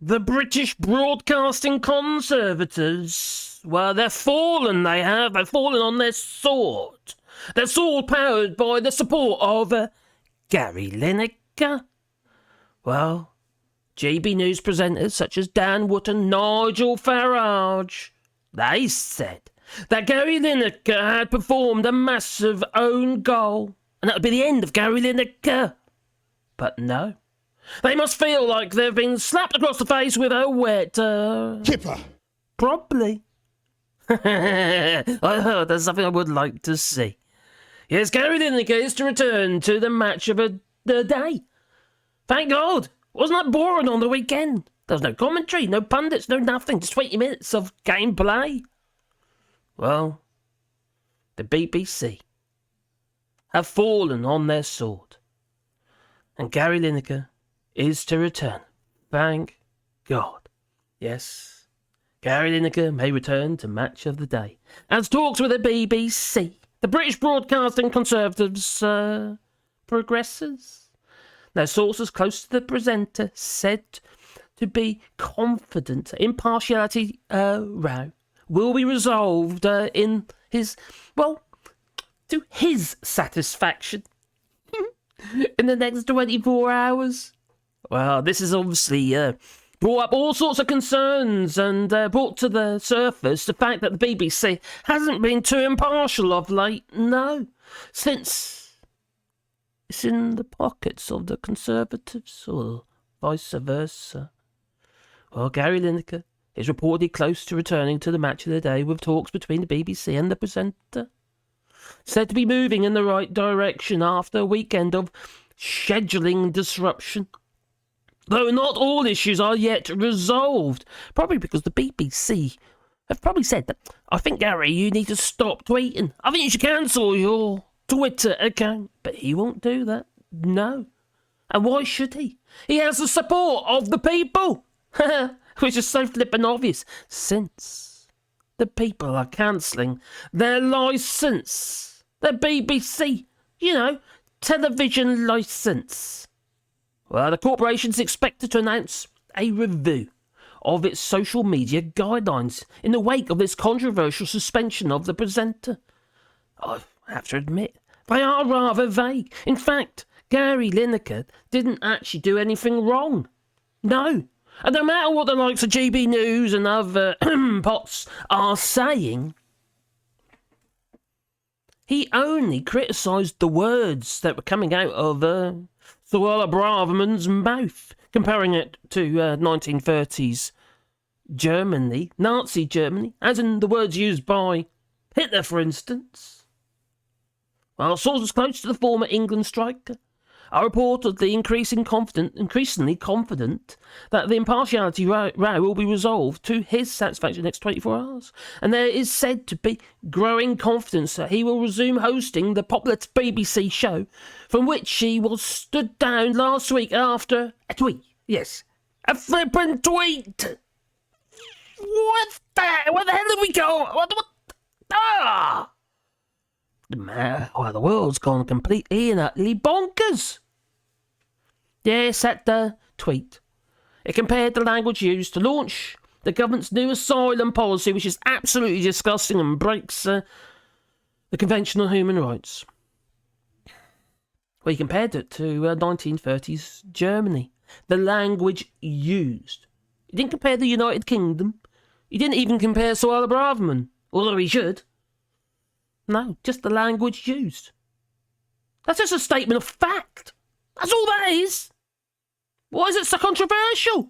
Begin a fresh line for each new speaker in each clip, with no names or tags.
The British Broadcasting Conservatives, well, they're fallen, they have. They've fallen on their sword. Their sword powered by the support of Gary Lineker. Well, GB News presenters such as Dan Wood and Nigel Farage, they said that Gary Lineker had performed a massive own goal, and that would be the end of Gary Lineker. But no. They must feel like they've been slapped across the face with a wet...
Kipper.
Probably. There's something I would like to see. Yes, Gary Lineker is to return to the match of the day. Thank God. Wasn't that boring on the weekend? There was no commentary, no pundits, no nothing. Just 20 minutes of gameplay. Well, the BBC have fallen on their sword. And Gary Lineker is to return. Thank God. Yes, Gary Lineker may return to match of the day. As talks with the BBC, the British Broadcasting Conservatives, progresses. Now, sources close to the presenter said to be confident Impartiality row will be resolved in his, well, to his satisfaction in the next 24 hours. Well, this has obviously brought up all sorts of concerns and brought to the surface the fact that the BBC hasn't been too impartial of late, no, since it's in the pockets of the Conservatives or vice versa. Well, Gary Lineker is reportedly close to returning to the match of the day with talks between the BBC and the presenter. Said to be moving in the right direction after a weekend of scheduling disruption. Though not all issues are yet resolved. Probably because the BBC have probably said that, I think, Gary, you need to stop tweeting. I think you should cancel your Twitter account. But he won't do that. No. And why should he? He has the support of the people. Which is so flippin' obvious. Since the people are cancelling their licence. The BBC, television licence. Well, the corporation's expected to announce a review of its social media guidelines in the wake of this controversial suspension of the presenter. I have to admit, they are rather vague. In fact, Gary Lineker didn't actually do anything wrong. No. And no matter what the likes of GB News and other pots are saying, he only criticised the words that were coming out of Suella Braverman's mouth, comparing it to 1930s Germany, Nazi Germany, as in the words used by Hitler, for instance. Well, sources close to the former England striker are reportedly increasingly confident that the Impartiality row will be resolved to his satisfaction in the next 24 hours. And there is said to be growing confidence that he will resume hosting the popular BBC show from which he was stood down last week after a tweet. Yes, a flippin' tweet! What the hell did we go? What? Ah! The world's gone completely and utterly bonkers. Yes, that tweet. It compared the language used to launch the government's new asylum policy, which is absolutely disgusting and breaks the conventional human rights. Well, he compared it to 1930s Germany. The language used. He didn't compare the United Kingdom. He didn't even compare Suella Braverman, although he should. No, just the language used. That's just a statement of fact. That's all that is. Why is it so controversial?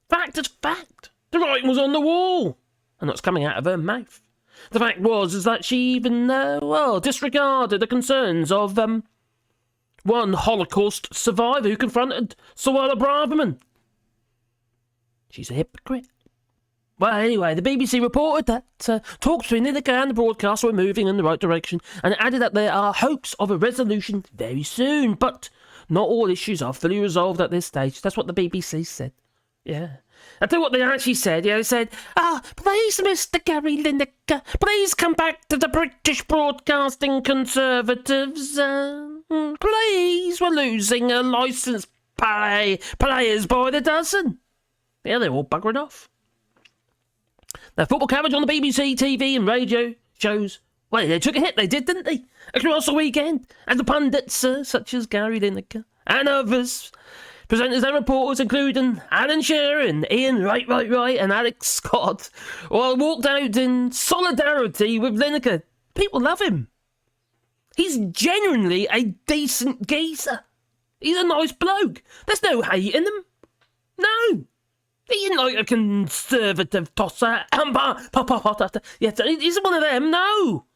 Fact is fact. The writing was on the wall. And what's coming out of her mouth. The fact is that she even, disregarded the concerns of, one Holocaust survivor who confronted Suella Braverman. She's a hypocrite. Well, anyway, the BBC reported that talks between Lineker and the broadcaster were moving in the right direction, and added that there are hopes of a resolution very soon, but not all issues are fully resolved at this stage. That's what the BBC said. Yeah. I tell you what they actually said. Yeah, they said, please, Mr. Gary Lineker, please come back to the British Broadcasting Conservatives. Please, we're losing a licensed players by the dozen. Yeah, they're all buggering off. Now, football coverage on the BBC, TV and radio shows, well, they took a hit, they did, didn't they? Across the weekend. And the pundits, such as Gary Lineker and others, presenters and reporters, including Alan Shearer and Ian Right, and Alex Scott, well, walked out in solidarity with Lineker. People love him. He's genuinely a decent geezer. He's a nice bloke. There's no hate in him. No. He isn't like a conservative tosser. Yeah, he's one of them. No.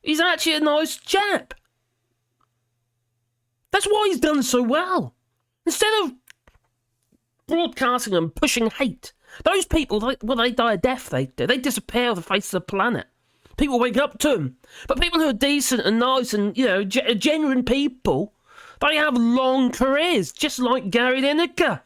He's actually a nice chap. That's why he's done so well. Instead of broadcasting and pushing hate, those people, they die a death, they do. They disappear off the face of the planet. People wake up to them. But people who are decent and nice and, genuine people, they have long careers, just like Gary Lineker.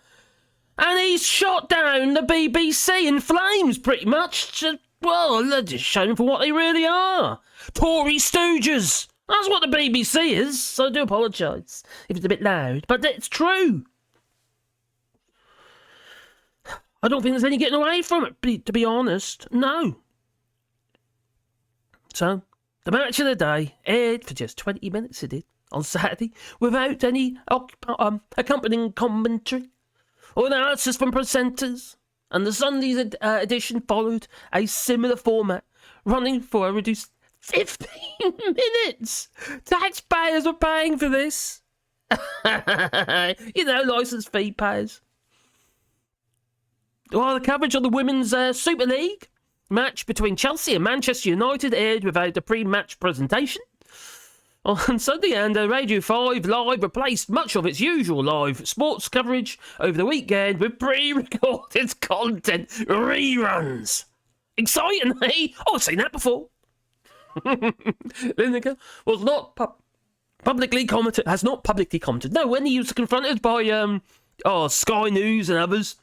And he's shot down the BBC in flames, pretty much. Well, they're just shown for what they really are. Tory stooges. That's what the BBC is, so I do apologise if it's a bit loud, but it's true. I don't think there's any getting away from it, to be honest. No. So, the match of the day aired for just 20 minutes, it did, on Saturday, without any accompanying commentary or analysis from presenters. And the Sunday's edition followed a similar format, running for a reduced 15 minutes. Taxpayers are paying for this. Licence fee payers. While the coverage of the Women's Super League match between Chelsea and Manchester United aired without a pre-match presentation on Sunday, and Radio 5 Live replaced much of its usual live sports coverage over the weekend with pre-recorded content reruns. Exciting, eh? Oh, I've seen that before. Lineker was not publicly commented. Has not publicly commented. No, when he was confronted by Sky News and others,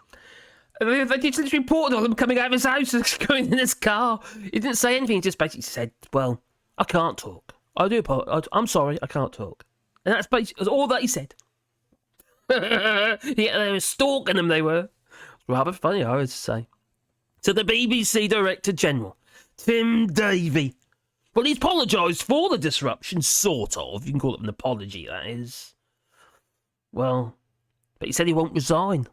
they just literally reported on him coming out of his house and going in his car. He didn't say anything. He just basically said, "Well, I can't talk. I do apologize. I'm sorry, I can't talk." And that's basically all that he said. Yeah, they were stalking him. They were rather funny, I would say. To the BBC Director General, Tim Davie. Well, he's apologised for the disruption, sort of. You can call it an apology, that is. Well, but he said he won't resign.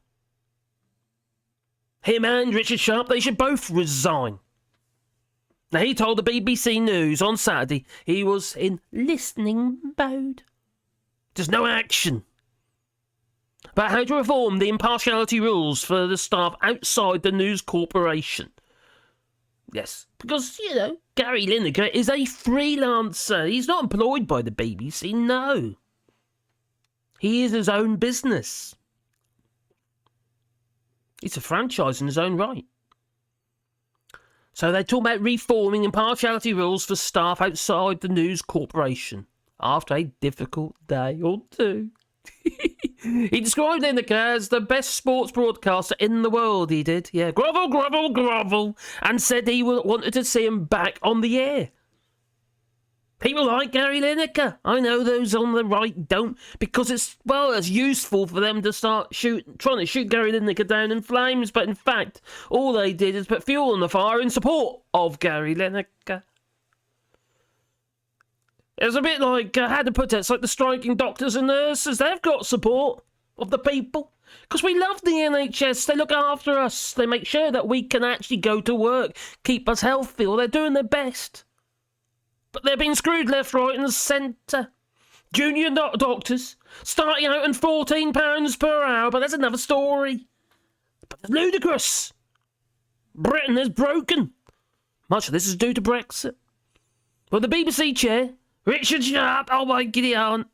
Him and Richard Sharp, they should both resign. Now, he told the BBC News on Saturday he was in listening mode. There's no action. About how to reform the impartiality rules for the staff outside the News Corporation. Yes, because, Gary Lineker is a freelancer. He's not employed by the BBC, no. He is his own business. He's a franchise in his own right. So they're talking about reforming impartiality rules for staff outside the News Corporation after a difficult day or two. He described Lineker as the best sports broadcaster in the world, he did. Yeah, grovel, and said he wanted to see him back on the air. People like Gary Lineker. I know those on the right don't, because it's useful for them to start trying to shoot Gary Lineker down in flames, but in fact, all they did is put fuel on the fire in support of Gary Lineker. It's a bit like, how to put it, it's like the striking doctors and nurses. They've got support of the people. Because we love the NHS. They look after us. They make sure that we can actually go to work, keep us healthy, or they're doing their best. But they're being screwed left, right and centre. Junior doctors, starting out on £14 per hour, but that's another story. But it's ludicrous. Britain is broken. Much of this is due to Brexit. Well, the BBC chair, Richard Sharp, oh my giddy aunt,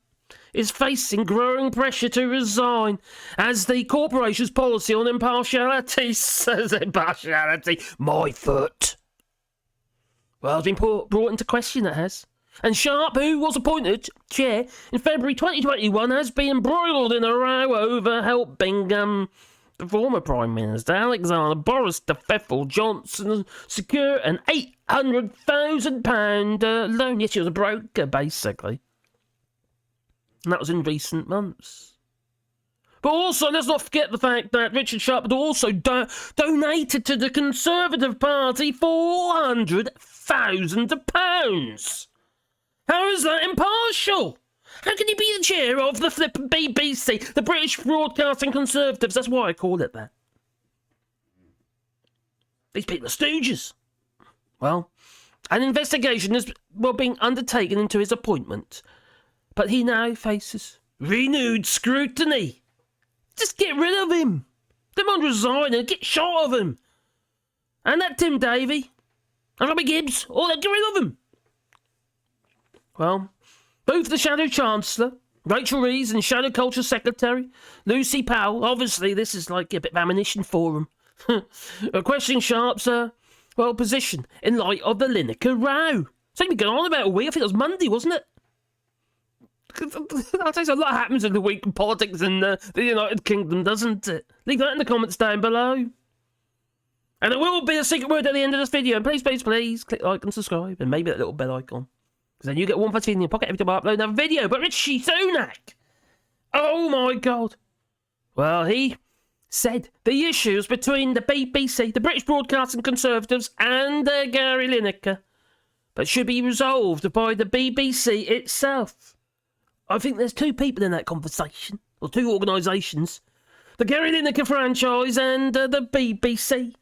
is facing growing pressure to resign as the corporation's policy on impartiality says impartiality, my foot. Well, it's been brought into question, it has. And Sharp, who was appointed chair in February 2021, has been embroiled in a row over helping the former Prime Minister, Alexander Boris de Pfeffel Johnson, secure an £800,000 loan. Yes, she was a broker, basically. And that was in recent months. But also, let's not forget the fact that Richard Sharp had also donated to the Conservative Party £400,000. How is that impartial? How can he be the chair of the flippin' BBC, the British Broadcasting Conservatives? That's why I call it that. These people are stooges. Well, an investigation is being undertaken into his appointment, but he now faces renewed scrutiny. Just get rid of him. They won't resign and get shot of him. And that Tim Davey and Robbie Gibbs, all that, get rid of him. Well, both the Shadow Chancellor, Rachel Reeves, and Shadow Culture Secretary, Lucy Powell, obviously this is like a bit of ammunition for them, are questioning Sharp's, position in light of the Lineker row. It's only been going on about a week. I think it was Monday, wasn't it? I'll tell you, a lot happens in the week in politics in the United Kingdom, doesn't it? Leave that in the comments down below. And there will be a secret word at the end of this video. And please click like and subscribe, and maybe that little bell icon. Because then you get one for in your pocket every time I upload another video. But Richie Sunak! Oh my God. Well, he said the issues between the BBC, the British Broadcasting Conservatives, and Gary Lineker, but should be resolved by the BBC itself. I think there's two people in that conversation, or two organisations. The Gary Lineker franchise and the BBC.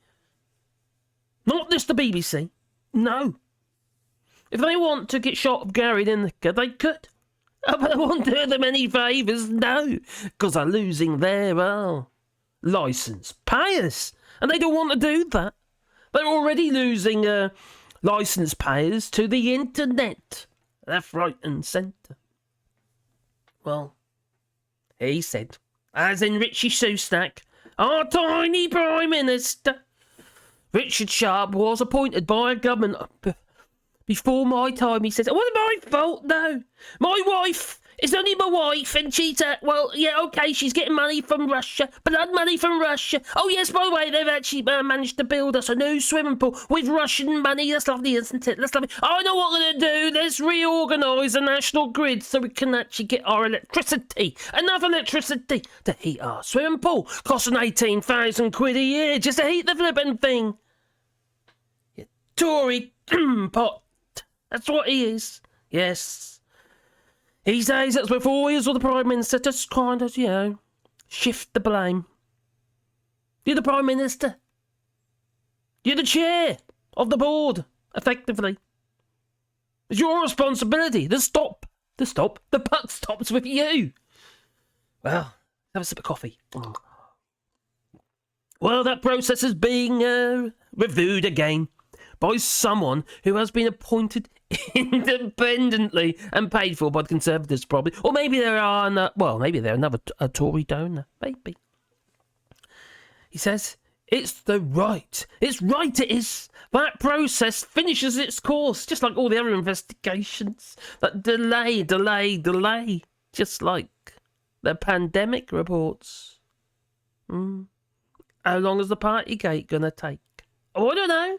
Not just the BBC. No. If they want to get shot of Gary Lineker, they could. But I won't do them any favours, no. Because they're losing their, licence payers. And they don't want to do that. They're already losing licence payers to the internet. Left, right and centre. Well, he said, as in Richie Sunak, our tiny Prime Minister, Richard Sharp was appointed by a government before my time, he says. It wasn't my fault, no. My wife is only my wife, and she's, she's getting money from Russia, blood money from Russia. Oh, yes, by the way, they've actually managed to build us a new swimming pool with Russian money. That's lovely, isn't it? That's lovely. I know what we're going to do. Let's reorganise the national grid so we can actually get our electricity, enough electricity to heat our swimming pool. Costing 18,000 quid a year just to heat the flippin' thing. You Tory pot. That's what he is. Yes. He says that's before he was the Prime Minister, just kind of, shift the blame. You're the Prime Minister. You're the chair of the board, effectively. It's your responsibility. The buck stops with you. Well, have a sip of coffee. Well, that process is being reviewed again by someone who has been appointed independently and paid for by the Conservatives, probably. Or maybe they're another Tory donor. Maybe. He says, it's right. It's right, it is. That process finishes its course, just like all the other investigations. That delay. Just like the pandemic reports. How long is the Partygate going to take? Oh, I don't know.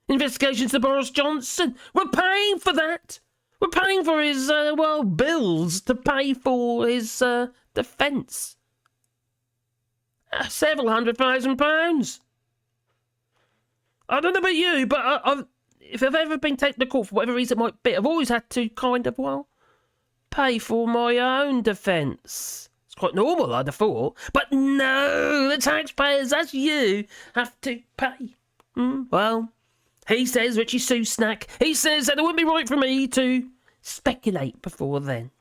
Investigations to Boris Johnson. We're paying for that. We're paying for his, bills to pay for his defence. Several £100,000. I don't know about you, but if I've ever been taken to court for whatever reason it might be, I've always had to kind of, pay for my own defence. It's quite normal, I'd have thought. But no, the taxpayers, that's you, have to pay. Well, he says, Richie Sunak, he says that it wouldn't be right for me to speculate before then.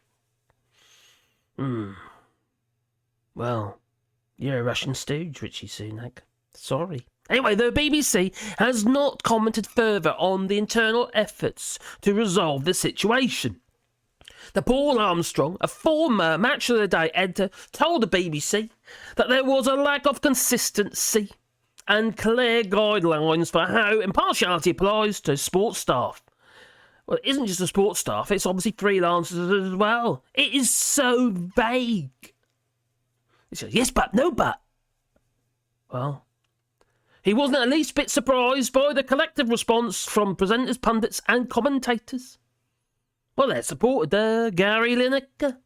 Well, you're a Russian stooge, Richie Sunak. Sorry. Anyway, the BBC has not commented further on the internal efforts to resolve the situation. The Paul Armstrong, a former Match of the Day editor, told the BBC that there was a lack of consistency and clear guidelines for how impartiality applies to sports staff. Well, it isn't just the sports staff, it's obviously freelancers as well. It is so vague. He says, yes, but, no, but. Well, he wasn't at least a bit surprised by the collective response from presenters, pundits and commentators. Well, they supported Gary Lineker.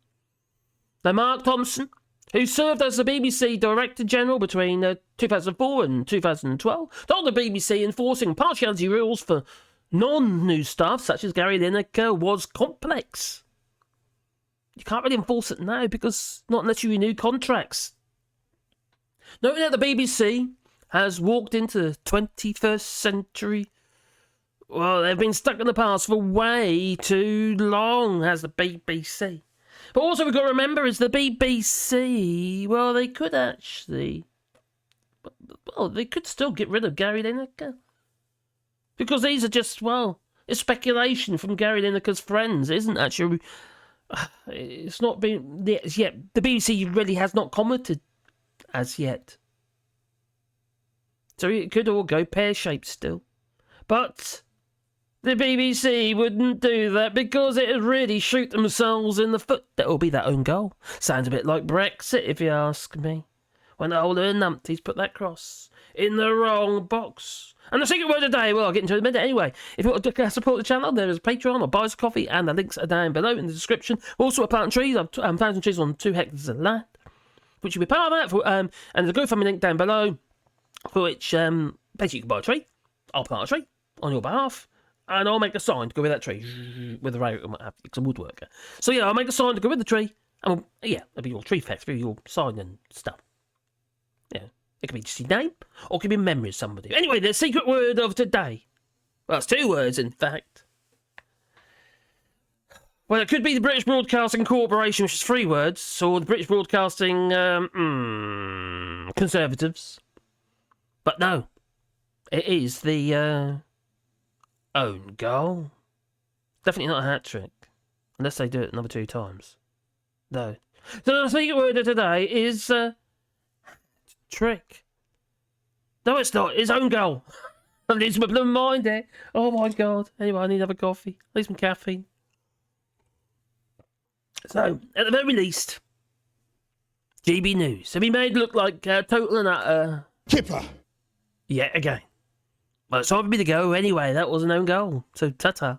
Now, Mark Thompson, who served as the BBC Director General between 2004 and 2012, told the BBC enforcing impartiality rules for non-news staff, such as Gary Lineker, was complex. You can't really enforce it now, because not unless you renew contracts. Noting that the BBC has walked into the 21st century, well, they've been stuck in the past for way too long, has the BBC. But also we've got to remember is the BBC, well, they could actually, well, they could still get rid of Gary Lineker. Because these are just, well, it's speculation from Gary Lineker's friends. It isn't actually, it's not been, yet. The BBC really has not commented as yet. So it could all go pear-shaped still. But the BBC wouldn't do that because it would really shoot themselves in the foot. That will be their own goal. Sounds a bit like Brexit, if you ask me. When the old numpties put that cross in the wrong box. And the secret word today, well, I'll get into it in a minute anyway. If you want to support the channel, there is Patreon or buy us a coffee, and the links are down below in the description. Also, we're planting trees. I'm planting trees on 2 hectares of land, which you'll be part of that. For, and there's a GoFundMe link down below, for which basically you can buy a tree. I'll plant a tree on your behalf, and I'll make a sign to go with that tree, with a rope and what have you, 'cause I'm a woodworker. So yeah, I'll make a sign to go with the tree, and it'll be your tree factory, your sign and stuff. Yeah. It could be just your name, or it could be a memory of somebody. Anyway, the secret word of today. Well, it's 2 words, in fact. Well, it could be the British Broadcasting Corporation, which is 3 words, or the British Broadcasting Conservatives. But no, it is the own goal. Definitely not a hat trick, unless they do it another 2 times. No. So the secret word of today is trick. No, it's not. It's own goal. I'm losing my blooming mind there. Oh my god. Anyway, I need another coffee. I need some caffeine. So, at the very least, GB News have been made look like total and utter
Kipper.
yet again. Well, it's time for me to go anyway. That was an own goal. So, ta-ta.